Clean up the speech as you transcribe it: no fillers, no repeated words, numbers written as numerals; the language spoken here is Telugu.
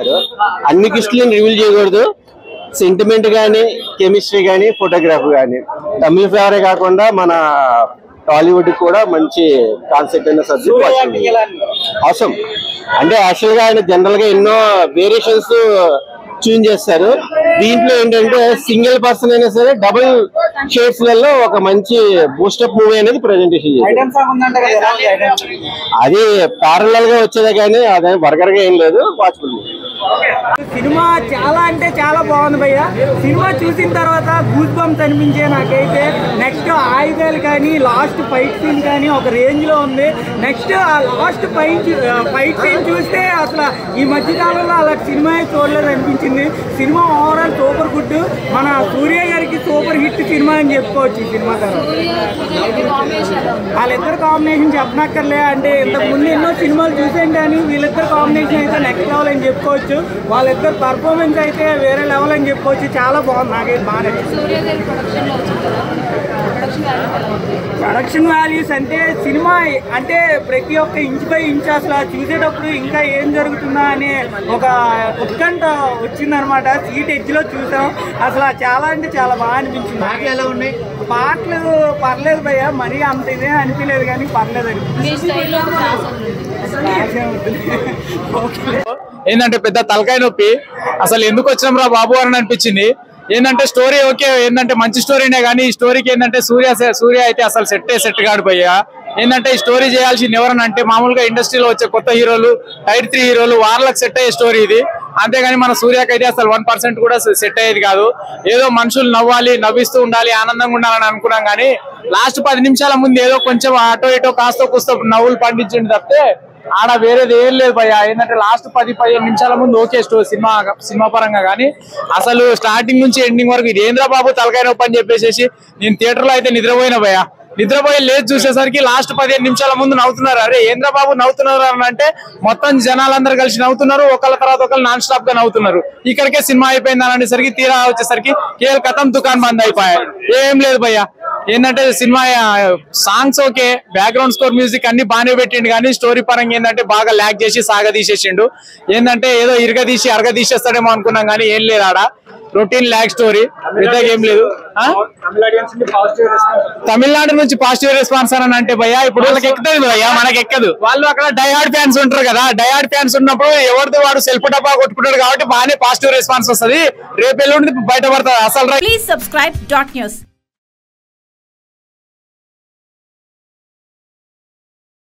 చేశారు. అన్ని కిస్టులను రివీల్ చేయకూడదు. సెంటిమెంట్ కానీ, కెమిస్ట్రీ కానీ, ఫోటోగ్రఫీ కానీ తమిళ ఫేవరే కాకుండా మన టాలీవుడ్ కూడా మంచి కాన్సెప్ట్ అయిన సబ్జెక్ట్ అవసరం. అంటే యాక్చువల్ గా ఆయన జనరల్ గా ఎన్నో వేరియేషన్స్ ట్యూన్ చేస్తారు. దీంట్లో ఏంటంటే సింగిల్ పర్సన్ అయినా సరే డబుల్ షేడ్స్ లలో ఒక మంచి బూస్టప్ మూవీ అనేది ప్రెజెంటేషన్ చేశారు. అది ప్యారలల్ గా వచ్చేదే కానీ అదే బర్గర్ గా ఏం లేదు. వాచ్ఫుల్ సినిమా చాలా అంటే చాలా బాగుంది భయ్య. సినిమా చూసిన తర్వాత గూస్ బంప్స్ అనిపించే నాకైతే. నెక్స్ట్ ఆయుధాలు కానీ, లాస్ట్ ఫైట్ సీన్ కానీ ఒక రేంజ్ లో ఉంది. నెక్స్ట్ ఆ లాస్ట్ ఫైట్ సీన్ చూస్తే అసలు ఈ మధ్య కాలంలో అలాంటి సినిమా చూడలేదు అనిపించింది. Cinema overall super good. మన సూర్య గారికి సూపర్ హిట్ సినిమా అని చెప్పుకోవచ్చు ఈ సినిమా తర్వాత. వాళ్ళిద్దరు కాంబినేషన్ చెప్పనక్కర్లే. అంటే ఇంతకు ముందు ఎన్నో సినిమాలు చూసాం కానీ వీళ్ళిద్దరు కాంబినేషన్ అయితే నెక్స్ట్ లెవెల్ అని చెప్పుకోవచ్చు. వాళ్ళిద్దరు పర్ఫార్మెన్స్ అయితే వేరే లెవెల్ అని చెప్పుకోవచ్చు. చాలా బాగుంది. నాకైతే బాగా ప్రొడక్షన్ వాల్యూస్ అంటే సినిమా అంటే ప్రతి ఒక్క ఇంచ్ బై ఇంచ్ అసలు చూసేటప్పుడు ఇంకా ఏం జరుగుతుందా అనే ఒక ఉత్కంఠ వచ్చిందనమాట. సీట్ ఎడ్జ్ లో చూసాం. అసలు చాలా అంటే చాలా బాగా అనిపించింది. పాటలు ఎలా ఉన్నాయి? పాటలు పర్లేదు భయ్య, మరీ అంత ఇదే అనిపించలేదు కానీ పర్లేదు అనిపించింది. ఏంటంటే పెద్ద తలకాయ నొప్పి. అసలు ఎందుకు వచ్చినాం రా బాబు అని అనిపించింది. ఏంటంటే స్టోరీ ఓకే, ఏంటంటే మంచి స్టోరీనే కానీ ఈ స్టోరీకి ఏంటంటే సూర్య అయితే అసలు సెట్ కాడు భయ్యా. ఏంటంటే ఈ స్టోరీ చేయాల్సింది ఎవరని అంటే మామూలుగా ఇండస్ట్రీలో వచ్చే కొత్త హీరోలు, టైర్ 3 హీరోలు వాళ్ళకి సెట్ అయ్యే స్టోరీ ఇది. అంతేగాని మన సూర్యకి అయితే అసలు 1% కూడా సెట్ అయ్యేది కాదు. ఏదో మనుషులు నవ్వాలి, నవ్విస్తూ ఉండాలి, ఆనందంగా ఉండాలని అనుకున్నాం కానీ లాస్ట్ 10 నిమిషాల ముందు ఏదో కొంచెం అటో ఇటో కాస్త కూస్తో నవ్వులు పండించండి తప్పితే ఆడ వేరేది ఏం లేదు భయ్య. ఏంటంటే లాస్ట్ 10-15 నిమిషాల ముందు ఓకే సినిమా పరంగా కానీ అసలు స్టార్టింగ్ నుంచి ఎండింగ్ వరకు ఇది ఏంద్రా బాబు తలకాయ నొప్పి అని చెప్పేసి నేను థియేటర్ లో అయితే నిద్రపోయిన భయ్య. నిద్రపోయి లేచి చూసేసరికి లాస్ట్ 15 నిమిషాల ముందు నవ్వుతున్నారు. అరే ఏంద్రా బాబు నవ్వుతున్నారు అని అంటే మొత్తం జనాలందరూ కలిసి నవ్వుతున్నారు. ఒకళ్ళ తర్వాత ఒకళ్ళు నాన్ స్టాప్ గా నవ్వుతున్నారు. ఇక్కడికే సినిమా అయిపోయింది అని అనేసరికి తీరా వచ్చేసరికి కేవలం కథం దుకాణం బంద్ అయిపోయాయి. ఏం లేదు భయ్య. ఏంటంటే cinema songs okay, background score, music అన్ని బాగానే పెట్టిండు కానీ స్టోరీ పరంగా ఏంటంటే బాగా ల్యాక్ చేసి సాగదీసేసిండు. ఏంటంటే ఏదో ఇరగదీసి అరగదీసేస్తాడేమో అనుకున్నాం కానీ ఏం లేదు. ఆడ రొటీన్ ల్యాక్ స్టోరీ, పెద్దగా ఏం లేదు. తమిళనాడు నుంచి పాజిటివ్ రెస్పాన్స్ అని అంటే భయ్యా ఇప్పుడు వాళ్ళకి ఎక్కుతుంది భయ్యా, మనకి ఎక్కదు. వాళ్ళు అక్కడ డైహార్డ్ ఫ్యాన్స్ ఉంటారు కదా, డైహార్డ్ ఫ్యాన్స్ ఉన్నప్పుడు ఎవరితో వాడు సెల్ఫ్ డబ్బా కొట్టుకుంటాడు కాబట్టి బాగానే పాజిటివ్ రెస్పాన్స్ వస్తుంది. రేపు ఎల్లుండి బయటపడతారు అసలు. Please subscribe .news